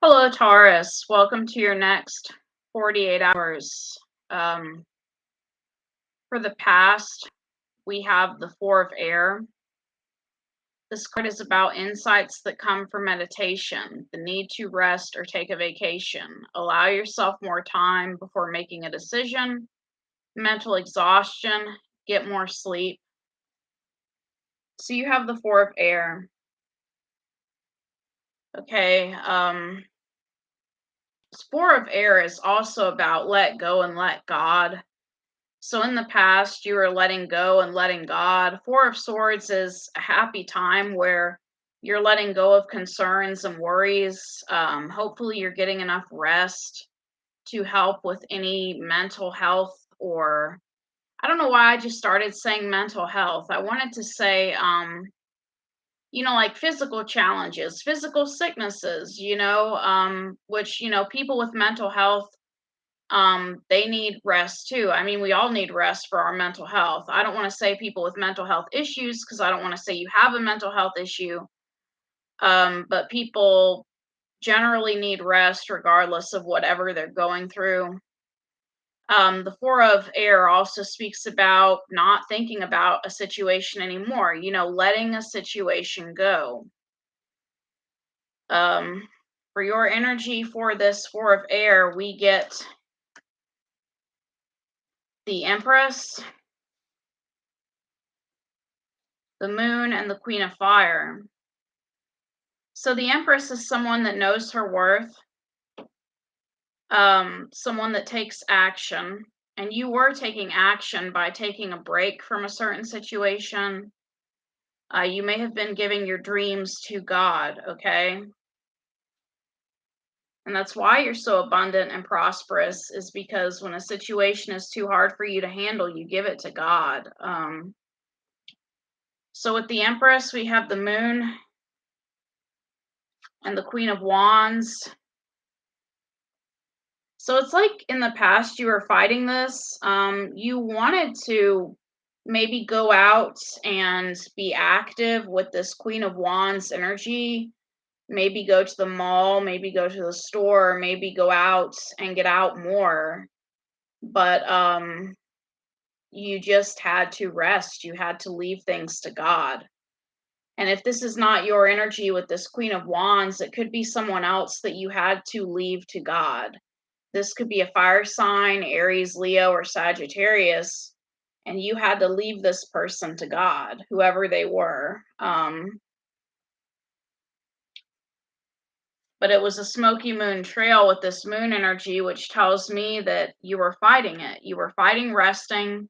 Hello, Taurus. Welcome to your next 48 hours. For the past, we have the Four of Air. This card is about insights that come from meditation, the need to rest or take a vacation. Allow yourself more time before making a decision, mental exhaustion, get more sleep. So you have the Four of Air. Okay. Four of Air is also about let go and let God. So in the past, you were letting go and letting God. Four of Swords is a happy time where you're letting go of concerns and worries. Hopefully, you're getting enough rest to help with any mental health, or I don't know why I just started saying mental health. I wanted to say, like physical challenges, physical sicknesses, which, people with mental health, they need rest too. I mean, we all need rest for our mental health. I don't want to say people with mental health issues because I don't want to say you have a mental health issue. But people generally need rest regardless of whatever they're going through. The Four of Air also speaks about not thinking about a situation anymore, letting a situation go. For your energy for this Four of Air, we get the Empress, the Moon, and the Queen of Fire. So the Empress is someone that knows her worth, someone that takes action. And you were taking action by taking a break from a certain situation. You may have been giving your dreams to God, okay? And that's why you're so abundant and prosperous, is because when a situation is too hard for you to handle, you give it to God. So with the Empress, we have the Moon and the Queen of Wands. So it's like in the past you were fighting this. You wanted to maybe go out and be active with this Queen of Wands energy. Maybe go to the mall, maybe go to the store, maybe go out and get out more. But you just had to rest. You had to leave things to God. And if this is not your energy with this Queen of Wands, it could be someone else that you had to leave to God. This could be a fire sign, Aries, Leo, or Sagittarius, and you had to leave this person to God, whoever they were. But it was a smoky moon trail with this moon energy, which tells me that you were fighting it. You were fighting resting.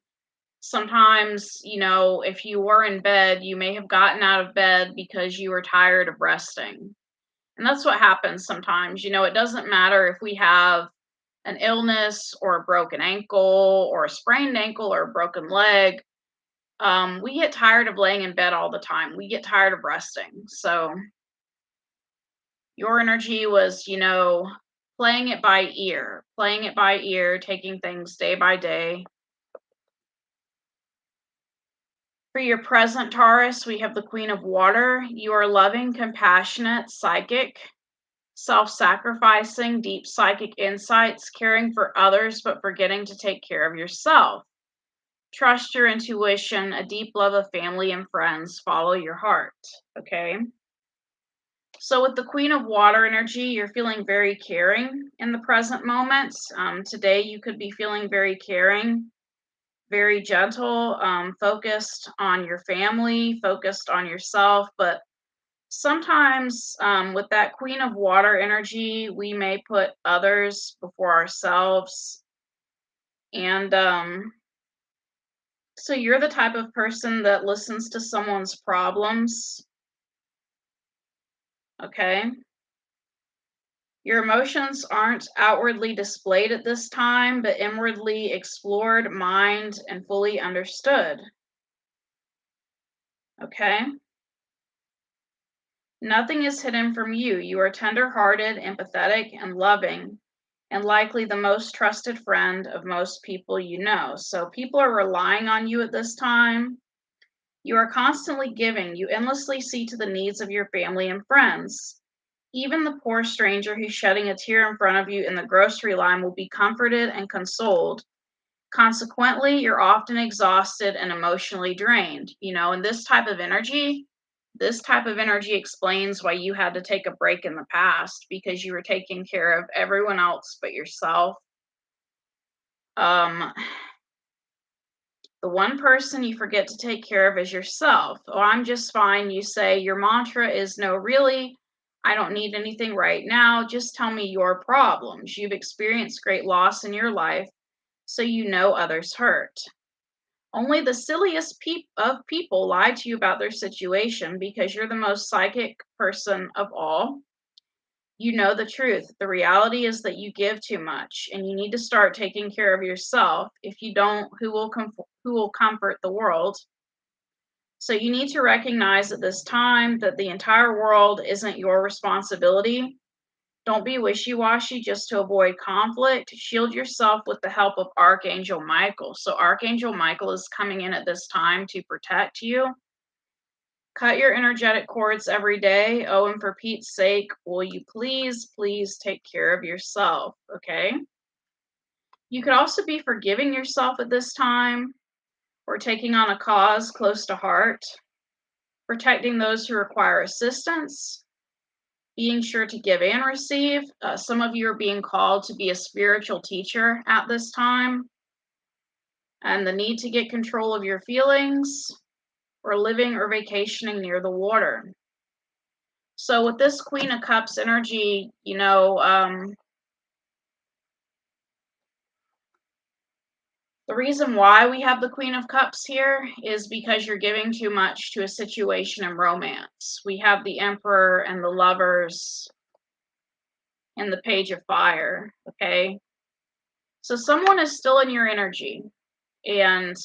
Sometimes, if you were in bed, you may have gotten out of bed because you were tired of resting. And that's what happens sometimes. It doesn't matter if we have an illness or a broken ankle or a sprained ankle or a broken leg. We get tired of laying in bed all the time. We get tired of resting. So your energy was, playing it by ear, taking things day by day. For your present Taurus, we have the Queen of Water. You are loving, compassionate, psychic, self-sacrificing, deep psychic insights, caring for others, but forgetting to take care of yourself. Trust your intuition, a deep love of family and friends, follow your heart, okay? So with the Queen of Water energy, you're feeling very caring in the present moment. Today, you could be feeling very caring, very gentle, focused on your family, focused on yourself, but sometimes with that Queen of Water energy, we may put others before ourselves. And so you're the type of person that listens to someone's problems, okay? Your emotions aren't outwardly displayed at this time, but inwardly explored, mined, and fully understood, okay? Nothing is hidden from you. You are tender-hearted, empathetic, and loving, and likely the most trusted friend of most people you know. So people are relying on you at this time. You are constantly giving. You endlessly see to the needs of your family and friends. Even the poor stranger who's shedding a tear in front of you in the grocery line will be comforted and consoled. Consequently, you're often exhausted and emotionally drained. And this type of energy explains why you had to take a break in the past because you were taking care of everyone else but yourself. Um, the one person you forget to take care of is yourself. Oh, I'm just fine. You say your mantra is no, really, I don't need anything right now. Just tell me your problems. You've experienced great loss in your life, so you know others hurt. Only the silliest of people lie to you about their situation because you're the most psychic person of all. You know the truth. The reality is that you give too much and you need to start taking care of yourself. If you don't, who will comfort the world? So you need to recognize at this time that the entire world isn't your responsibility. Don't be wishy-washy just to avoid conflict. Shield yourself with the help of Archangel Michael. So Archangel Michael is coming in at this time to protect you. Cut your energetic cords every day. Oh, and for Pete's sake, will you please take care of yourself, okay? You could also be forgiving yourself at this time or taking on a cause close to heart, protecting those who require assistance, being sure to give and receive. Some of you are being called to be a spiritual teacher at this time, and the need to get control of your feelings, or living or vacationing near the water. So, with this Queen of Cups energy, the reason why we have the Queen of Cups here is because you're giving too much to a situation in romance. We have the Emperor and the Lovers and the Page of Fire, okay? So, someone is still in your energy and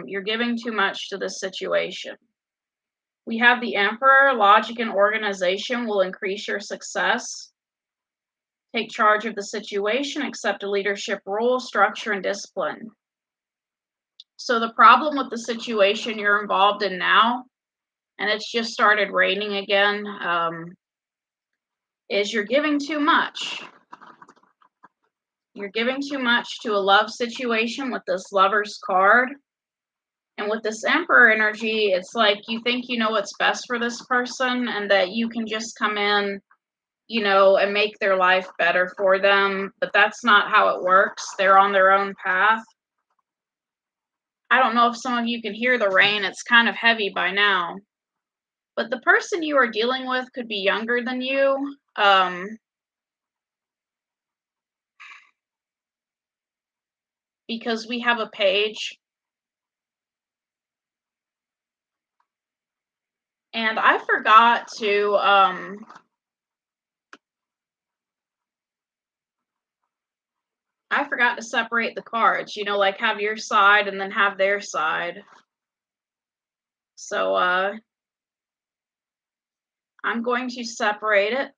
you're giving too much to this situation. We have the Emperor. Logic and organization will increase your success. Take charge of the situation, accept a leadership role, structure, and discipline. So the problem with the situation you're involved in now, and it's just started raining again, is you're giving too much. You're giving too much to a love situation with this Lover's card. And with this Emperor energy, it's like you think you know what's best for this person and that you can just come in, and make their life better for them. But that's not how it works. They're on their own path. I don't know if some of you can hear the rain. It's kind of heavy by now. But the person you are dealing with could be younger than you. Because we have a page. And I forgot to separate the cards, like have your side and then have their side. So I'm going to separate it.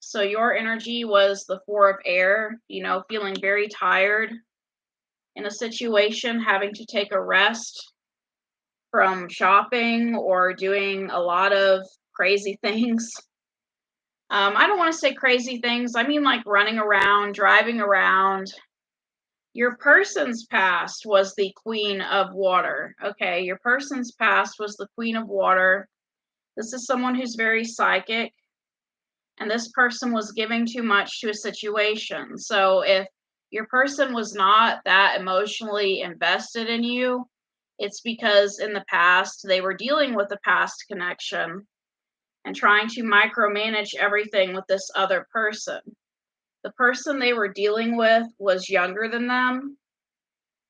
So your energy was the Four of Air, feeling very tired in a situation, having to take a rest from shopping or doing a lot of crazy things. I don't want to say crazy things. I mean like running around, driving around. Your person's past was the Queen of Water. Okay, your person's past was the Queen of Water. This is someone who's very psychic, and this person was giving too much to a situation. So if your person was not that emotionally invested in you, it's because in the past they were dealing with a past connection and trying to micromanage everything with this other person. The person they were dealing with was younger than them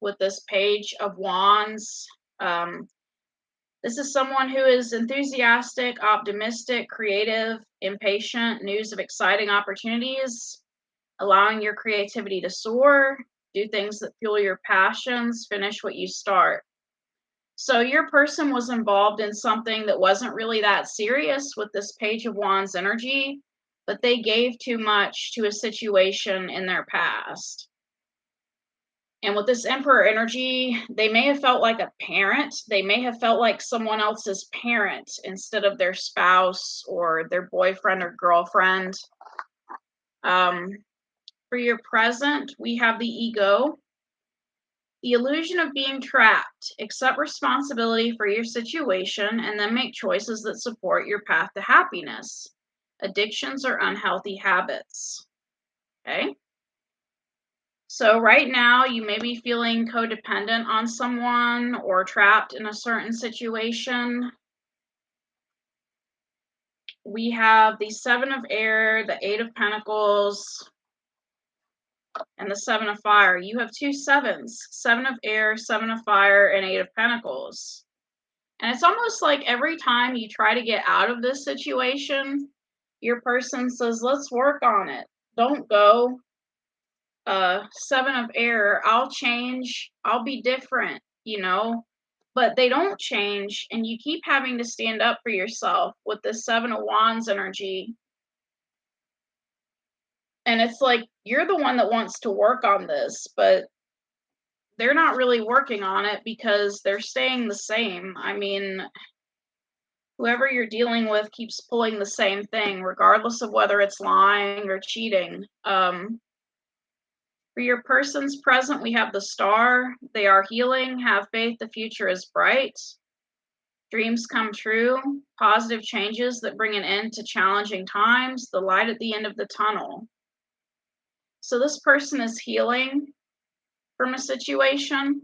with this Page of Wands. This is someone who is enthusiastic, optimistic, creative, impatient, news of exciting opportunities, allowing your creativity to soar, do things that fuel your passions, finish what you start. So your person was involved in something that wasn't really that serious with this Page of Wands energy, but they gave too much to a situation in their past. And with this Emperor energy, they may have felt like a parent. They may have felt like someone else's parent instead of their spouse or their boyfriend or girlfriend. Um, for your present, we have the ego, the illusion of being trapped. Accept responsibility for your situation and then make choices that support your path to happiness. Addictions or unhealthy habits. Okay. So right now you may be feeling codependent on someone or trapped in a certain situation. We have the Seven of Air, the Eight of Pentacles, and the Seven of Fire. You have two sevens, Seven of Air, Seven of Fire, and Eight of Pentacles. And it's almost like every time you try to get out of this situation, your person says, let's work on it. Don't go. Seven of Air, I'll change, I'll be different, but they don't change, and you keep having to stand up for yourself with the Seven of Wands energy. And it's like you're the one that wants to work on this, but they're not really working on it because they're staying the same. I mean, whoever you're dealing with keeps pulling the same thing, regardless of whether it's lying or cheating. For your person's present, we have the Star. They are healing. Have faith. The future is bright. Dreams come true. Positive changes that bring an end to challenging times. The light at the end of the tunnel. So this person is healing from a situation.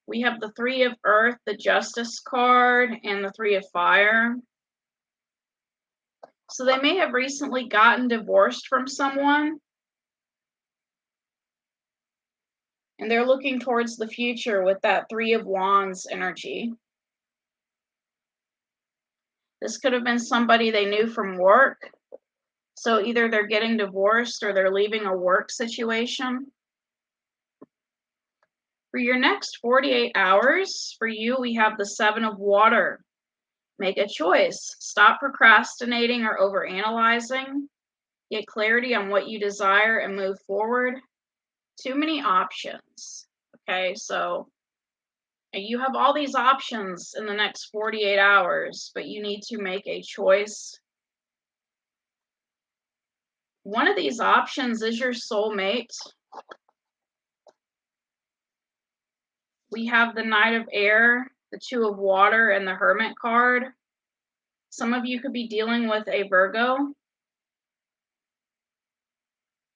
We have the Three of Earth, the Justice card, and the Three of Fire. So they may have recently gotten divorced from someone, and they're looking towards the future with that Three of Wands energy. This could have been somebody they knew from work. So either they're getting divorced or they're leaving a work situation. For your next 48 hours, for you, we have the Seven of Water. Make a choice. Stop procrastinating or overanalyzing. Get clarity on what you desire and move forward. Too many options. Okay, so you have all these options in the next 48 hours, but you need to make a choice. One of these options is your soulmate. We have the Knight of Air, the Two of Water, and the Hermit card. Some of you could be dealing with a Virgo.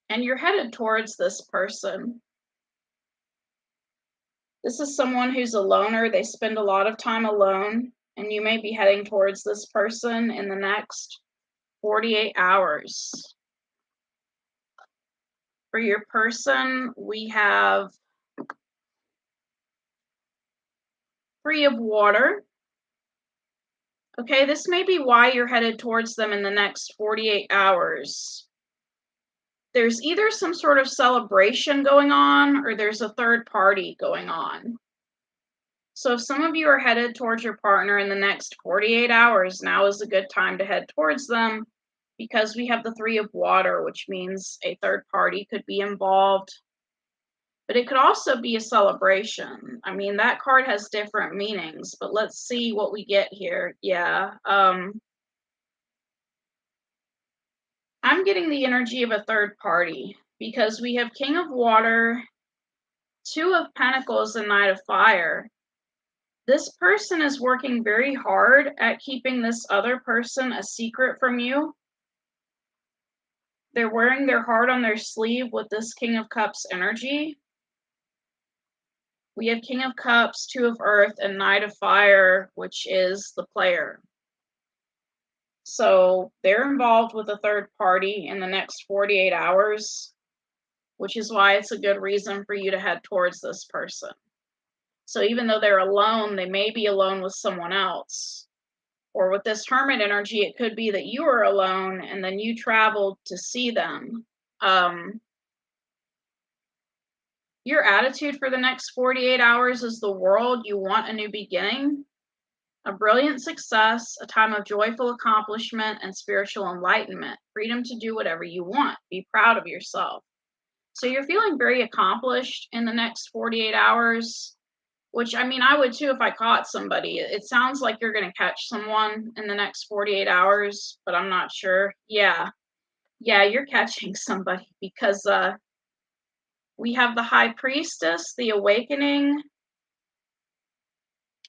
And you're headed towards this person. This is someone who's a loner. They spend a lot of time alone. And you may be heading towards this person in the next 48 hours. For your person, we have Three of Water. Okay, this may be why you're headed towards them in the next 48 hours. There's either some sort of celebration going on or there's a third party going on. So if some of you are headed towards your partner in the next 48 hours, now is a good time to head towards them because we have the Three of Water, which means a third party could be involved. But it could also be a celebration. I mean, that card has different meanings, but let's see what we get here. Yeah. I'm getting the energy of a third party because we have King of Water, Two of Pentacles, and Knight of Fire. This person is working very hard at keeping this other person a secret from you. They're wearing their heart on their sleeve with this King of Cups energy. We have King of Cups, Two of Earth, and Knight of Fire, which is the player. So they're involved with a third party in the next 48 hours, which is why it's a good reason for you to head towards this person. So even though they're alone, they may be alone with someone else. Or with this Hermit energy, it could be that you are alone and then you traveled to see them. Your attitude for the next 48 hours is the world. You want a new beginning, a brilliant success, a time of joyful accomplishment and spiritual enlightenment, freedom to do whatever you want. Be proud of yourself. So you're feeling very accomplished in the next 48 hours, which I mean, I would too if I caught somebody. It sounds like you're going to catch someone in the next 48 hours, but I'm not sure. Yeah. Yeah, you're catching somebody because we have the High Priestess, the Awakening,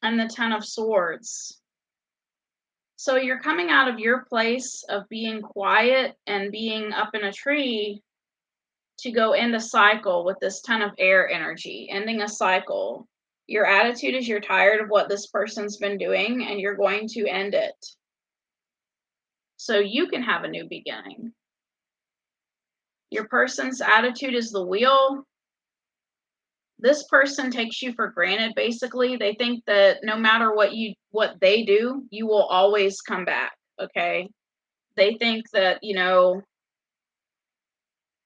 and the Ten of Swords. So you're coming out of your place of being quiet and being up in a tree to go end a cycle with this Ten of Air energy, ending a cycle. Your attitude is you're tired of what this person's been doing and you're going to end it so you can have a new beginning. Your person's attitude is the Wheel. This person takes you for granted. Basically, they think that no matter what they do, you will always come back. Okay, they think that,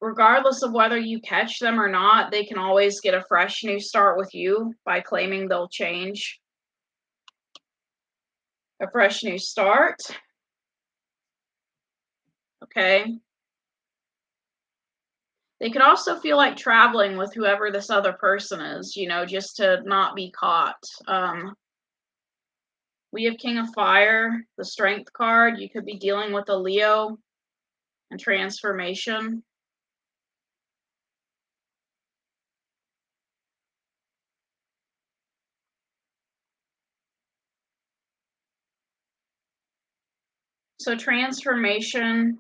regardless of whether you catch them or not, they can always get a fresh new start with you by claiming they'll change. A fresh new start. Okay, they could also feel like traveling with whoever this other person is, just to not be caught. We have King of Fire, the Strength card. You could be dealing with a Leo and transformation. So transformation,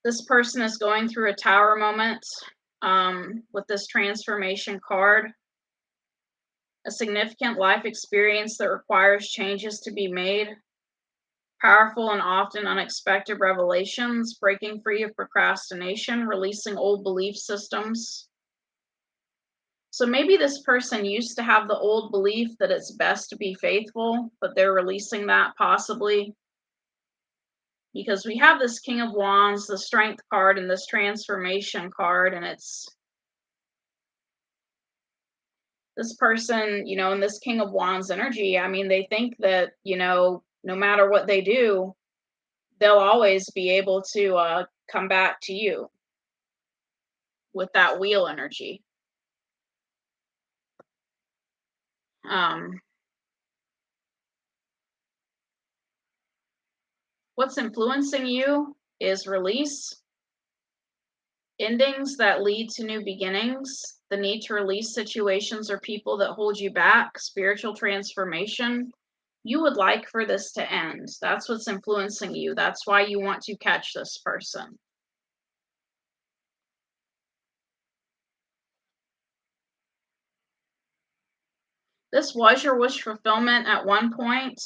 this person is going through a Tower moment with this transformation card. A significant life experience that requires changes to be made. Powerful and often unexpected revelations, breaking free of procrastination, releasing old belief systems. So maybe this person used to have the old belief that it's best to be faithful, but they're releasing that possibly because we have this King of Wands, the Strength card, and this Transformation card, and it's this person, in this King of Wands energy. I mean, they think that, no matter what they do, they'll always be able to come back to you with that Wheel energy. Um, what's influencing you is release, endings that lead to new beginnings, the need to release situations or people that hold you back, spiritual transformation. You would like for this to end. That's what's influencing you. That's why you want to catch this person. This was your wish fulfillment at one point,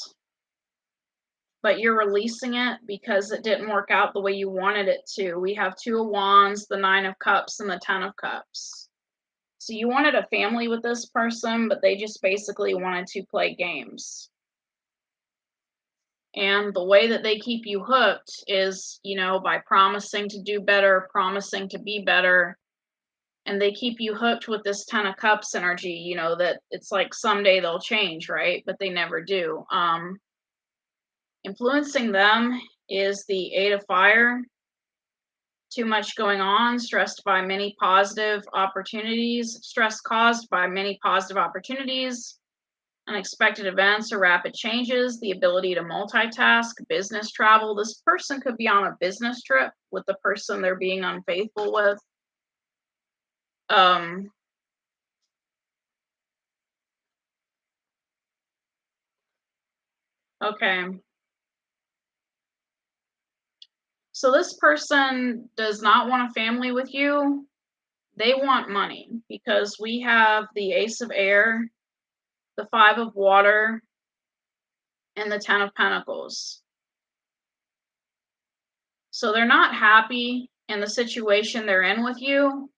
but you're releasing it because it didn't work out the way you wanted it to. We have Two of Wands, the Nine of Cups, and the Ten of Cups. So you wanted a family with this person, but they just basically wanted to play games. And the way that they keep you hooked is, by promising to do better, promising to be better. And they keep you hooked with this Ten of Cups energy, that it's like someday they'll change, right? But they never do. Influencing them is the Eight of Fire. Too much going on, stressed by many positive opportunities, stress caused by many positive opportunities, unexpected events or rapid changes, the ability to multitask, business travel. This person could be on a business trip with the person they're being unfaithful with. Okay. So this person does not want a family with you. They want money because we have the Ace of Air, the Five of Water, and the Ten of Pentacles. So they're not happy in the situation they're in with you.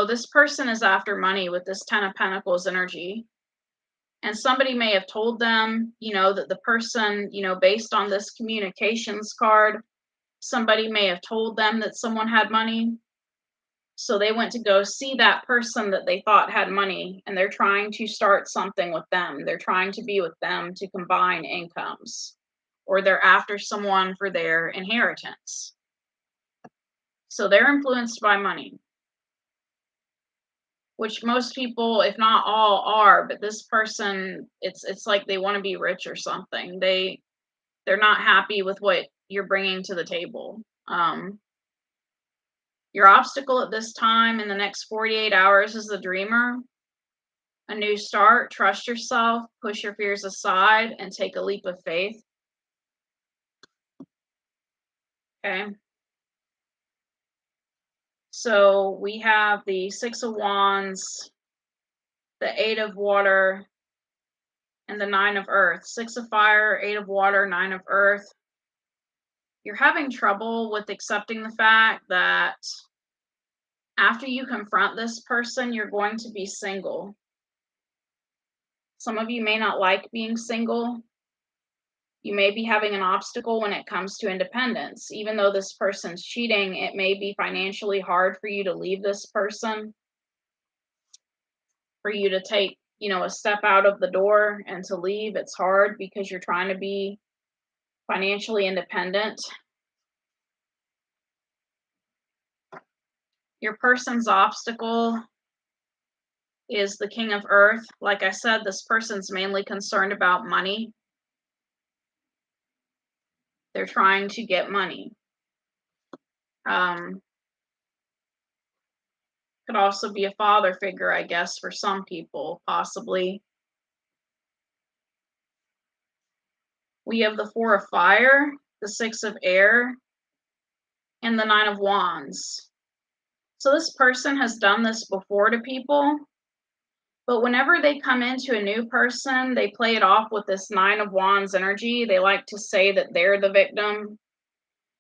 This person is after money with this Ten of Pentacles energy. And somebody may have told them, that the person, based on this communications card, somebody may have told them that someone had money. So they went to go see that person that they thought had money, and they're trying to start something with them. They're trying to be with them to combine incomes. or they're after someone for their inheritance. So they're influenced by money, which most people, if not all, are. But this person, it's like they want to be rich or something. They're not happy with what you're bringing to the table. Your obstacle at this time in the next 48 hours is the dreamer. A new start, trust yourself, push your fears aside, and take a leap of faith. Okay. So we have the Six of Wands, the Eight of Water, and the Nine of Earth. Six of Fire, Eight of Water, Nine of Earth. You're having trouble with accepting the fact that after you confront this person, you're going to be single. Some of you may not like being single. You may be having an obstacle when it comes to independence. Even though this person's cheating, it may be financially hard for you to leave this person, for you to take, a step out of the door and to leave. It's hard because you're trying to be financially independent. Your person's obstacle is the King of Earth. Like I said, this person's mainly concerned about money. They're trying to get money. Could also be a father figure, I guess, for some people, possibly. We have the Four of Fire, the Six of Air, and the Nine of Wands. So this person has done this before to people, but whenever they come into a new person, they play it off with this Nine of Wands energy. They like to say that they're the victim.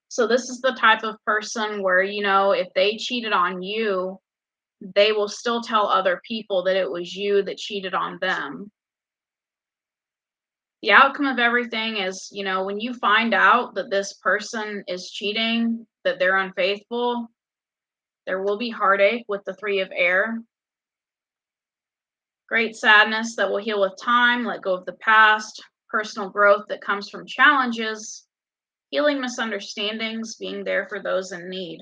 So this is the type of person where, if they cheated on you, they will still tell other people that it was you that cheated on them. The outcome of everything is, when you find out that this person is cheating, that they're unfaithful, there will be heartache with the Three of Air. Great sadness that will heal with time, let go of the past, personal growth that comes from challenges, healing misunderstandings, being there for those in need.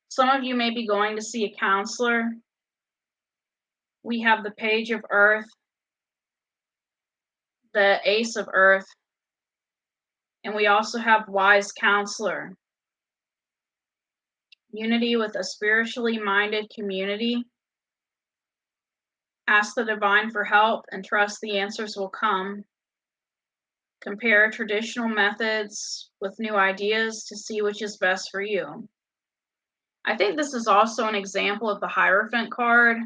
Some of you may be going to see a counselor. We have the Page of Earth, the Ace of Earth, and we also have Wise Counselor. Unity with a spiritually minded community. Ask the divine for help and trust the answers will come. Compare traditional methods with new ideas to see which is best for you. I think this is also an example of the Hierophant card.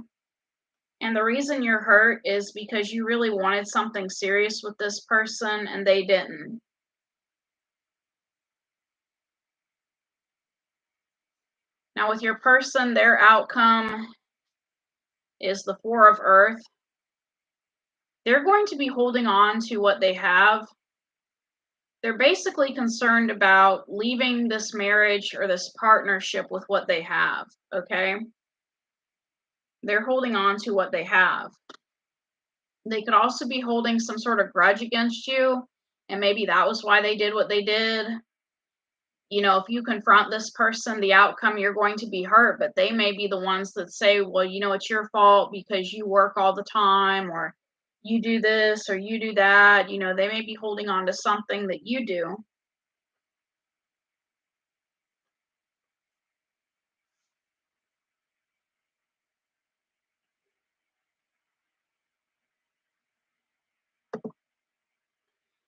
And the reason you're hurt is because you really wanted something serious with this person and they didn't. Now, with your person, their outcome is the Four of Earth. They're going to be holding on to what they have. They're basically concerned about leaving this marriage or this partnership with what they have, okay? They're holding on to what they have. They could also be holding some sort of grudge against you, and maybe that was why they did what they did. If you confront this person, the outcome, you're going to be hurt, but they may be the ones that say, well, it's your fault because you work all the time, or you do this, or you do that. They may be holding on to something that you do.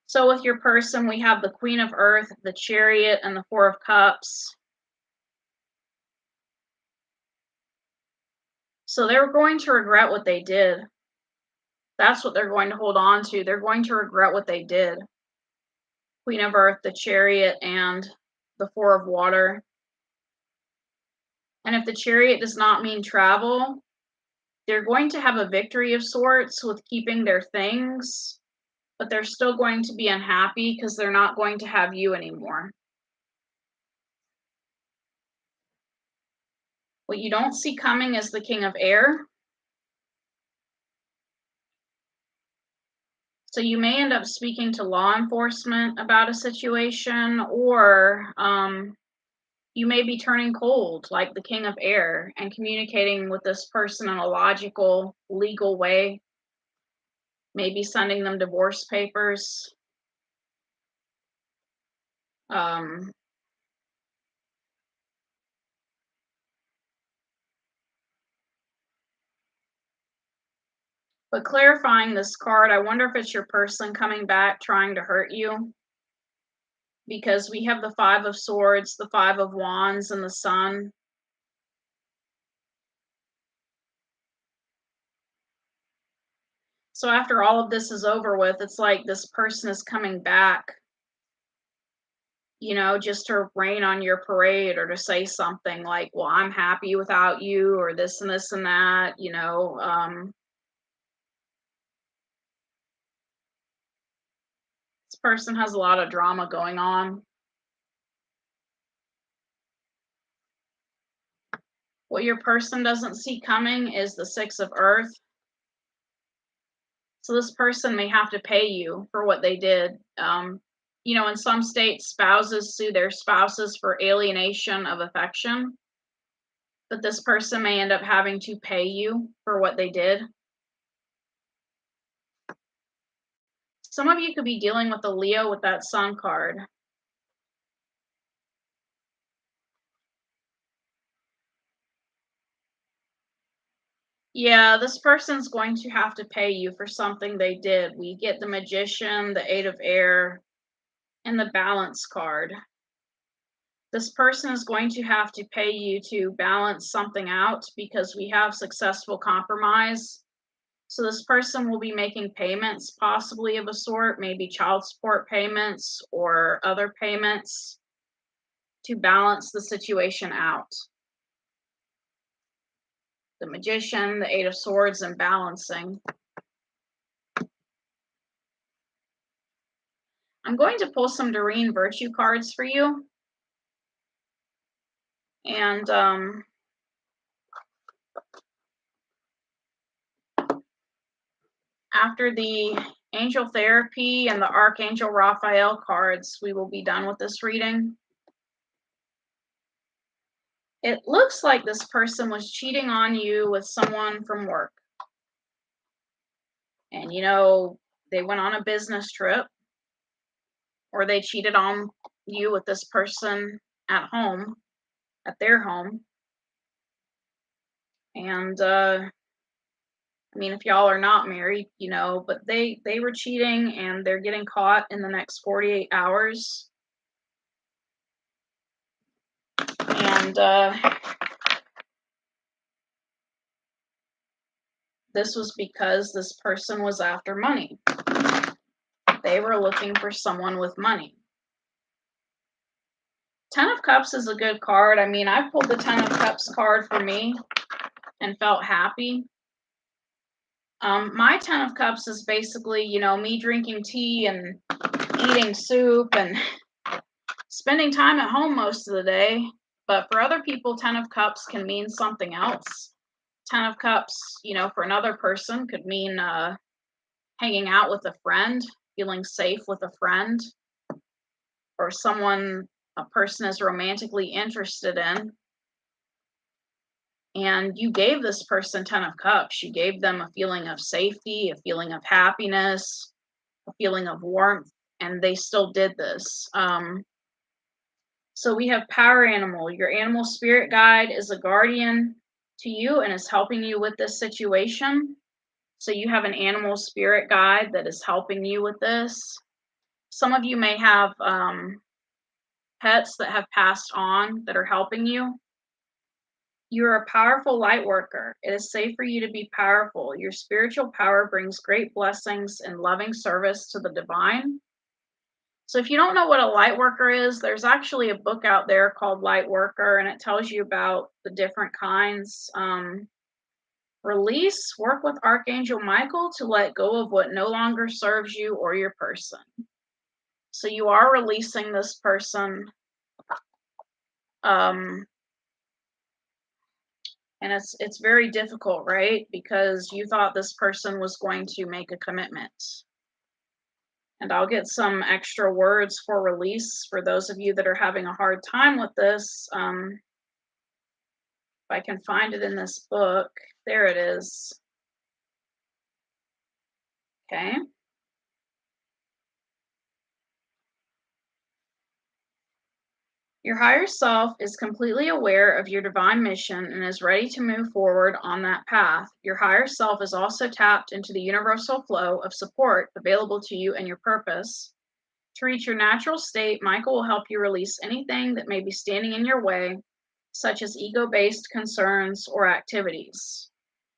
So with your person, we have the Queen of Earth, the Chariot, and the Four of Cups. So they're going to regret what they did. That's what they're going to hold on to. They're going to regret what they did. Queen of Earth, the Chariot, and the Four of Water. And if the Chariot does not mean travel, they're going to have a victory of sorts with keeping their things, but they're still going to be unhappy because they're not going to have you anymore. What you don't see coming is the King of Air. So you may end up speaking to law enforcement about a situation, or you may be turning cold, like the King of Air, and communicating with this person in a logical, legal way, maybe sending them divorce papers. Um, but clarifying this card, I wonder if it's your person coming back trying to hurt you, because we have the Five of Swords, the Five of Wands, and the Sun. So after all of this is over with, it's like this person is coming back, just to rain on your parade, or to say something like, well, I'm happy without you, or this and this and that. This person has a lot of drama going on. What your person doesn't see coming is the Six of Earth. So this person may have to pay you for what they did. In some states, spouses sue their spouses for alienation of affection, but this person may end up having to pay you for what they did. Some of you could be dealing with a Leo with that Sun card. Yeah, this person's going to have to pay you for something they did. We get the Magician, the Eight of Air, and the Balance card. This person is going to have to pay you to balance something out, because we have successful compromise. So this person will be making payments, possibly of a sort, maybe child support payments or other payments, to balance the situation out. The Magician, the Eight of Swords, and balancing. I'm going to pull some Doreen Virtue cards for you. And after the Angel Therapy and the Archangel Raphael cards, we will be done with this reading. It looks like this person was cheating on you with someone from work. And, they went on a business trip, or they cheated on you with this person at home, at their home. And, if y'all are not married, but they were cheating, and they're getting caught in the next 48 hours. And this was because this person was after money. They were looking for someone with money. Ten of Cups is a good card. I pulled the Ten of Cups card for me and felt happy. My Ten of Cups is basically, me drinking tea and eating soup and spending time at home most of the day. But for other people, Ten of Cups can mean something else. Ten of Cups, for another person could mean hanging out with a friend, feeling safe with a friend, or someone a person is romantically interested in. And you gave this person Ten of Cups. You gave them a feeling of safety, a feeling of happiness, a feeling of warmth, and they still did this. So we have Power Animal. Your animal spirit guide is a guardian to you and is helping you with this situation. So you have an animal spirit guide that is helping you with this. Some of you may have pets that have passed on that are helping you. You're a powerful light worker. It is safe for you to be powerful. Your spiritual power brings great blessings and loving service to the divine. So if you don't know what a light worker is, there's actually a book out there called Light Worker, and it tells you about the different kinds. Release, work with Archangel Michael to let go of what no longer serves you or your person. So you are releasing this person. And it's very difficult, right? Because you thought this person was going to make a commitment. And I'll get some extra words for release for those of you that are having a hard time with this. If I can find it in this book, there it is. Okay. Your higher self is completely aware of your divine mission and is ready to move forward on that path. Your higher self is also tapped into the universal flow of support available to you and your purpose. To reach your natural state, Michael will help you release anything that may be standing in your way, such as ego based concerns or activities.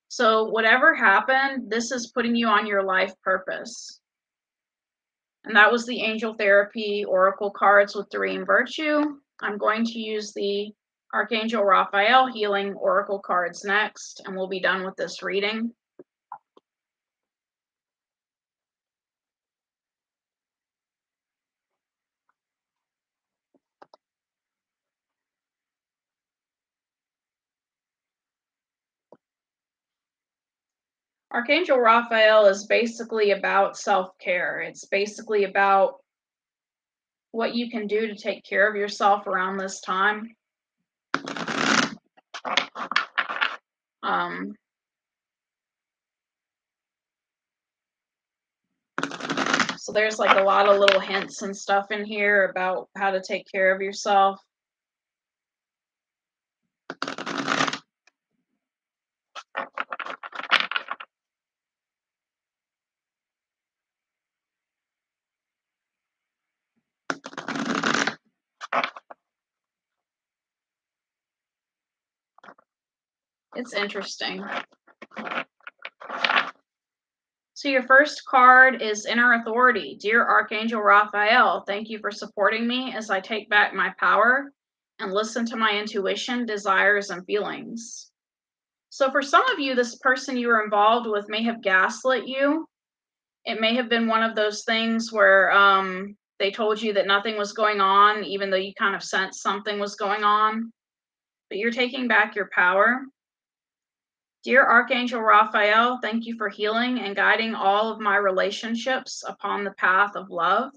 So, whatever happened, this is putting you on your life purpose. And that was the Angel Therapy Oracle cards with Doreen Virtue. I'm going to use the Archangel Raphael Healing Oracle cards next, and we'll be done with this reading. Archangel Raphael is basically about self-care. It's basically about what you can do to take care of yourself around this time. So there's like a lot of little hints and stuff in here about how to take care of yourself. It's interesting. So your first card is Inner Authority. Dear Archangel Raphael, thank you for supporting me as I take back my power and listen to my intuition, desires, and feelings. So for some of you, this person you were involved with may have gaslit you. It may have been one of those things where they told you that nothing was going on, even though you kind of sensed something was going on. But you're taking back your power. Dear Archangel Raphael, thank you for healing and guiding all of my relationships upon the path of love.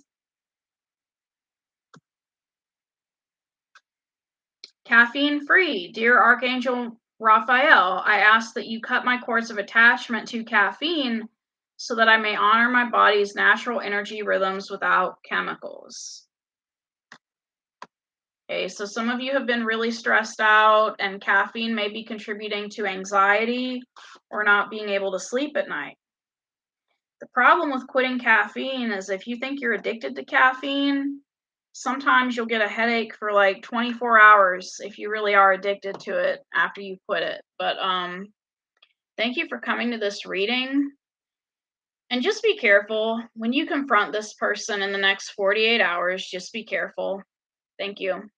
Caffeine free. Dear Archangel Raphael, I ask that you cut my cords of attachment to caffeine so that I may honor my body's natural energy rhythms without chemicals. Okay, so some of you have been really stressed out, and caffeine may be contributing to anxiety or not being able to sleep at night. The problem with quitting caffeine is if you think you're addicted to caffeine, sometimes you'll get a headache for like 24 hours if you really are addicted to it after you quit it. But thank you for coming to this reading. And just be careful when you confront this person in the next 48 hours, just be careful. Thank you.